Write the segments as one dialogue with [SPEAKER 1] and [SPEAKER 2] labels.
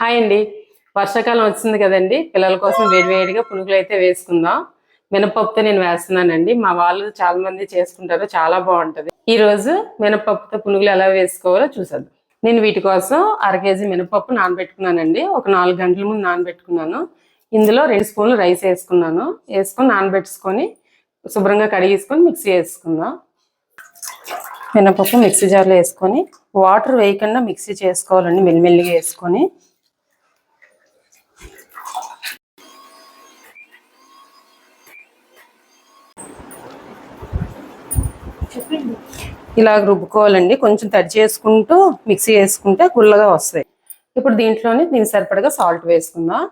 [SPEAKER 1] Hi అండి. వర్షాకాలం వచ్చింది కదండి. పిల్లల కోసం వేడివేడిగా పునుగులు అయితే వేసుకుందాం. మినపప్పుతో నేను వేస్తున్నానండి. మా వాళ్ళు చాలా మంది చేసుకుంటారు, చాలా బాగుంటది. ఈ రోజు మినపప్పుతో పునుగులు ఎలా వేసుకోవాలో చూసేద్దాం. నేను వీటి కోసం 1/2 కేజీ మినపప్పు నానబెట్టుకున్నానండి. ఒక 4 గంటల ముందు నానబెట్టుకున్నాను. ఇందులో 2 స్పూన్లు రైస్ వేసుకున్నాను. వేసుకొని నానబెట్టుకొని శుభ్రంగా కడిగేసుకొని మిక్సీ వేసుకుందాం. మినపప్పు మిక్సీ జార్లో వేసుకొని వాటర్ వేయకుండా మిక్సీ చేసుకోవాలండి. మెల్లిమెల్లిగా వేసుకొని ఇలా రుబ్బుకోవాలండి. కొంచెం తడి చేసుకుంటూ మిక్సీ వేసుకుంటే గుల్లగా వస్తాయి. ఇప్పుడు దీనికి సరిపడగా సాల్ట్ వేసుకుందాం.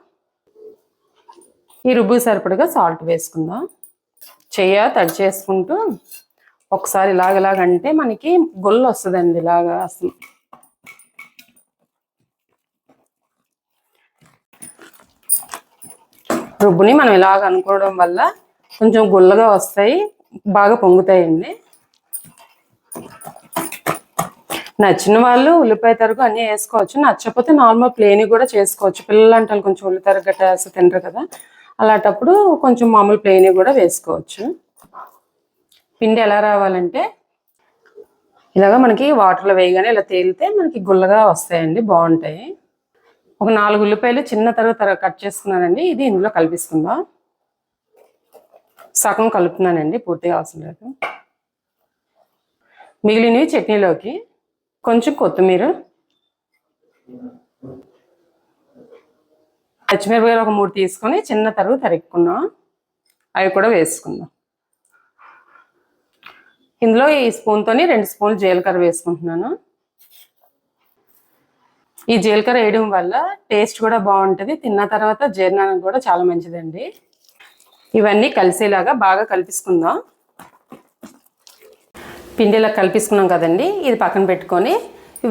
[SPEAKER 1] ఈ రుబ్బుకి సరిపడగా సాల్ట్ వేసుకుందాం. తడి చేసుకుంటూ ఒకసారి ఇలాగంటే మనకి గుల్ల వస్తుందండి. ఇలాగా అసలు రుబ్బుని మనం ఇలాగ అనుకోవడం వల్ల కొంచెం గుల్లగా వస్తాయి, బాగా పొంగుతాయండి. నచ్చిన వాళ్ళు ఉల్లిపాయ తరుగు అన్నీ వేసుకోవచ్చు. నచ్చకపోతే నార్మల్ ప్లేన్ కూడా చేసుకోవచ్చు. పిల్లలు అంటారు కొంచెం ఉల్లి తరుగు గట్ట వేస్తే తినరు కదా, అలాంటప్పుడు కొంచెం మామూలు ప్లేన్ కూడా వేసుకోవచ్చు. పిండి ఎలా రావాలంటే ఇలాగా మనకి వాటర్లో వేయగానే ఇలా తేలితే మనకి గుల్లగా వస్తాయండి, బాగుంటాయి. ఒక 4 ఉల్లిపాయలు చిన్న తరుగు కట్ చేసుకున్నానండి. ఇది ఇందులో కలిపిస్తుందా. సగం కలుపుతున్నానండి, పూర్తిగా అవసరం లేదు. మిగిలినవి చట్నీలోకి కొంచెం కొత్తిమీర, పచ్చిమిరపకాయలు ఒక 3 తీసుకొని చిన్న తరుగు తరుక్కున్నాం. అవి కూడా వేసుకుందాం. ఇందులో ఈ స్పూన్తోని 2 స్పూన్లు జీలకర్ర వేసుకుంటున్నాను. ఈ జీలకర్ర వేయడం వల్ల టేస్ట్ కూడా బాగుంటుంది. తిన్న తర్వాత జీర్ణానికి కూడా చాలా మంచిదండి. ఇవన్నీ కలిసేలాగా బాగా కలిపిసుకుందాం. పిండిలా కలిపిసుకున్నాం కదండి. ఇది పక్కన పెట్టుకొని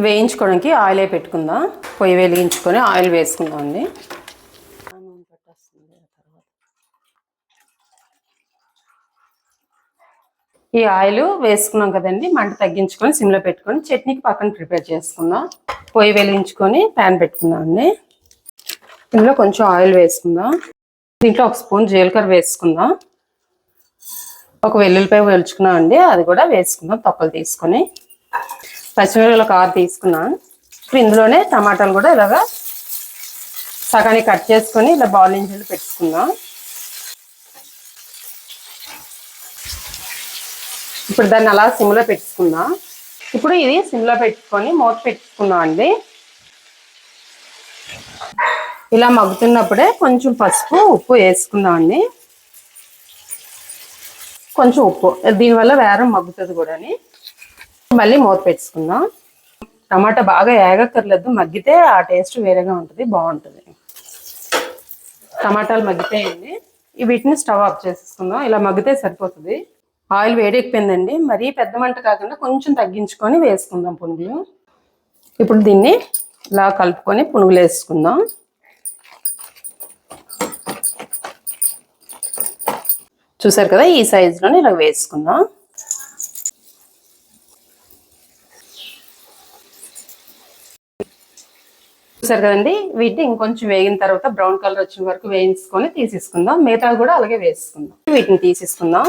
[SPEAKER 1] వేయించుకోవడానికి ఆయిల్ పెట్టుకుందాం. పొయ్యి వెలిగించుకొని ఆయిల్ వేసుకుందాం అండి. ఈ ఆయిల్ వేసుకున్నాం కదండి. మంట తగ్గించుకొని సిమ్లో పెట్టుకొని చట్నీకి పక్కన ప్రిపేర్ చేసుకుందాం. పొయ్యి వెలిగించుకొని ప్యాన్ పెట్టుకుందాం అండి. ఇందులో కొంచెం ఆయిల్ వేసుకుందాం. దీంట్లో 1 స్పూన్ జీలకర్ర వేసుకుందాం. ఒక వెల్లుల్లిపాయ వెలుచుకున్నాం అండి, అది కూడా వేసుకుందాం తొక్కలు తీసుకొని. పచ్చిమిరపకాయలు 6 తీసుకున్నాం. ఇప్పుడు ఇందులోనే టమాటాలు కూడా ఇలాగా సగానికి కట్ చేసుకొని ఇలా బాయిలింగ్ పెట్టుకుందాం. ఇప్పుడు దాన్ని అలా సిమ్లో పెట్టుకుందాం. ఇప్పుడు ఇది సిమ్లో పెట్టుకొని మూత పెట్టుకుందాం అండి. ఇలా మగ్గుతున్నప్పుడే కొంచెం పసుపు ఉప్పు వేసుకుందాం అండి. కొంచెం ఉప్పు, దీనివల్ల వేరం మగ్గుతుంది కూడా. మళ్ళీ మూత పెట్టుకుందాం. టమాటా బాగా ఏగక్కర్లేదు, మగ్గితే ఆ టేస్ట్ వేరేగా ఉంటుంది, బాగుంటుంది. టమాటాలు మగ్గితాయండి. వీటిని స్టవ్ ఆఫ్ చేసేసుకుందాం. ఇలా మగ్గితే సరిపోతుంది. ఆయిల్ వేడెక్కిపోయిందండి. మరీ పెద్ద మంట కాకుండా కొంచెం తగ్గించుకొని వేసుకుందాం పునుగులు. ఇప్పుడు దీన్ని ఇలా కలుపుకొని పునుగులు వేసుకుందాం. చూసారు కదా, ఈ సైజులోనే ఇలా వేసుకుందాం. చూసారు కదండి, వీటిని ఇంకొంచెం వేగిన తర్వాత బ్రౌన్ కలర్ వచ్చిన వరకు వేయించుకొని తీసేసుకుందాం. మిగతా కూడా అలాగే వేసుకుందాం. వీటిని తీసేసుకుందాం.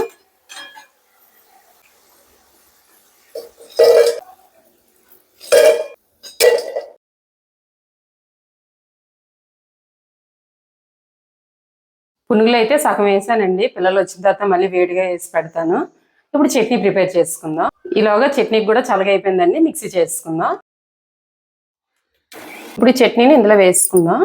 [SPEAKER 1] పునుగులు అయితే సగం వేసానండి. పిల్లలు వచ్చిన తర్వాత మళ్ళీ వేడిగా వేసి పెడతాను. ఇప్పుడు చట్నీ ప్రిపేర్ చేసుకుందాం. ఈలోగా చట్నీకి కూడా చల్లగా అయిపోయిందండి, మిక్సీ చేసుకుందాం. ఇప్పుడు ఈ చట్నీని ఇందులో వేసుకుందాం.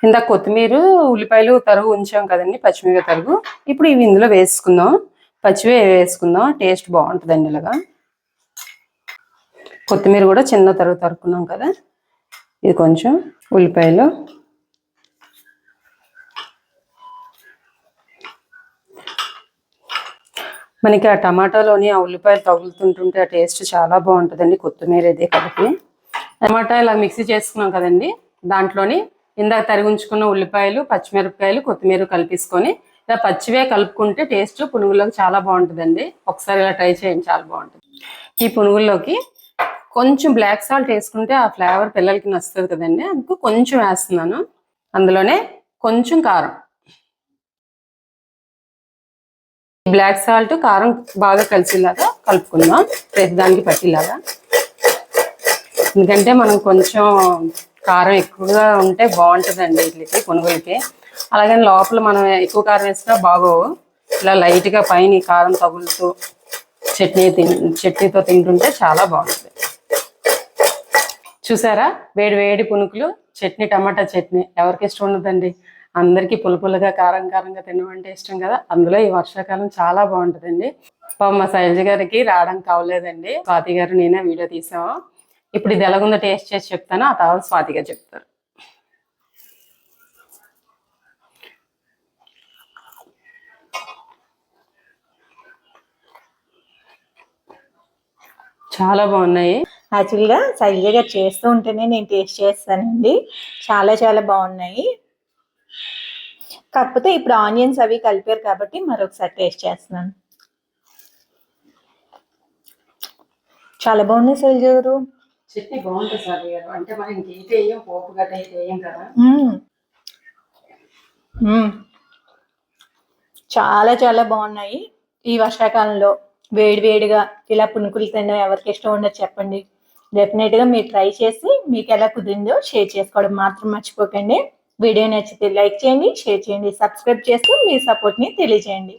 [SPEAKER 1] ఇందాక కొత్తిమీర ఉల్లిపాయలు తరుగు ఉంచాం కదండి, పచ్చిమిరపకాయ తరుగు. ఇప్పుడు ఇవి ఇందులో వేసుకుందాం. పచ్చివే వేసుకుందాం, టేస్ట్ బాగుంటుందండి. ఇలాగా కొత్తిమీర కూడా చిన్న తరుగు తరుక్కున్నాం కదా. ఇది కొంచెం ఉల్లిపాయలు, మనకి ఆ టమాటాలోని ఆ ఉల్లిపాయలు తగులుతుంటుంటే ఆ టేస్ట్ చాలా బాగుంటుందండి. కొత్తిమీర ఇదే కలిపి టమాటా ఇలా మిక్సీ చేసుకున్నాం కదండి. దాంట్లోని ఇందాక తరిగి ఉంచుకున్న ఉల్లిపాయలు, పచ్చిమిరపకాయలు, కొత్తిమీర కలిపేసుకొని ఇలా పచ్చివే కలుపుకుంటే టేస్ట్ పునుగుల్లోకి చాలా బాగుంటుందండి. ఒకసారి ఇలా ట్రై చేయండి, చాలా బాగుంటుంది. ఈ పునుగుల్లోకి కొంచెం బ్లాక్ సాల్ట్ వేసుకుంటే ఆ ఫ్లేవర్ పిల్లలకి నచ్చుతుంది కదండి, అందుకు కొంచెం వేస్తున్నాను. అందులోనే కొంచెం కారం. బ్లాక్ సాల్ట్ కారం బాగా కలిసేలాగా కలుపుకుందాం, ప్రతి దానికి పట్టేలాగా. ఎందుకంటే మనం కొంచెం కారం ఎక్కువగా ఉంటే బాగుంటుందండి వీటికి, పునుగులకి. అలాగని లోపల మనం ఎక్కువ కారం వేసినా బాగోవు. ఇలా లైట్గా పైన కారం తగులుతూ చట్నీతో తింటుంటే చాలా బాగుంటుంది. చూసారా, వేడి వేడి పునుకులు, చట్నీ, టమాటా చట్నీ ఎవరికి ఇష్టం ఉండదండి. అందరికీ పులుపులుగా కారం కారంగా తినమంటే ఇష్టం కదా. అందులో ఈ వర్షాకాలం చాలా బాగుంటుందండి. మా శైలజ గారికి రావడం కావలేదండి, స్వాతి గారు నేనే వీడియో తీసాము. ఇప్పుడు ఇది ఎలాగుందో టేస్ట్ చేసి చెప్తాను, ఆ తర్వాత స్వాతి గారు చెప్తారు. చాలా బాగున్నాయి.
[SPEAKER 2] యాక్చువల్గా శైలజ గారు చేస్తూ ఉంటేనే నేను టేస్ట్ చేస్తానండి. చాలా చాలా బాగున్నాయి. కాకపోతే ఇప్పుడు ఆనియన్స్ అవి కలిపారు కాబట్టి మరొకసారి టేస్ట్ చేస్తున్నాను. చాలా బాగున్నాయి శైలజ గారు.
[SPEAKER 1] చట్నీ బాగుంటుంది సార్ గారు, అంటే మనం ఇంకేంటి వేయం, పోపు గట్ట అయితే వేయం కదా.
[SPEAKER 2] చాలా చాలా బాగున్నాయి. ఈ వర్షాకాలంలో వేడి వేడిగా ఇలా పునుకులు తినడం ఎవరికి ఇష్టం ఉండదు చెప్పండి. డెఫినెట్గా మీరు ట్రై చేసి మీకు ఎలా కుదిరిందో షేర్ చేసుకోవడం మాత్రం మర్చిపోకండి. వీడియో నచ్చితే లైక్ చేయండి, షేర్ చేయండి, సబ్స్క్రైబ్ చేస్తూ మీ సపోర్ట్ని తెలియజేయండి.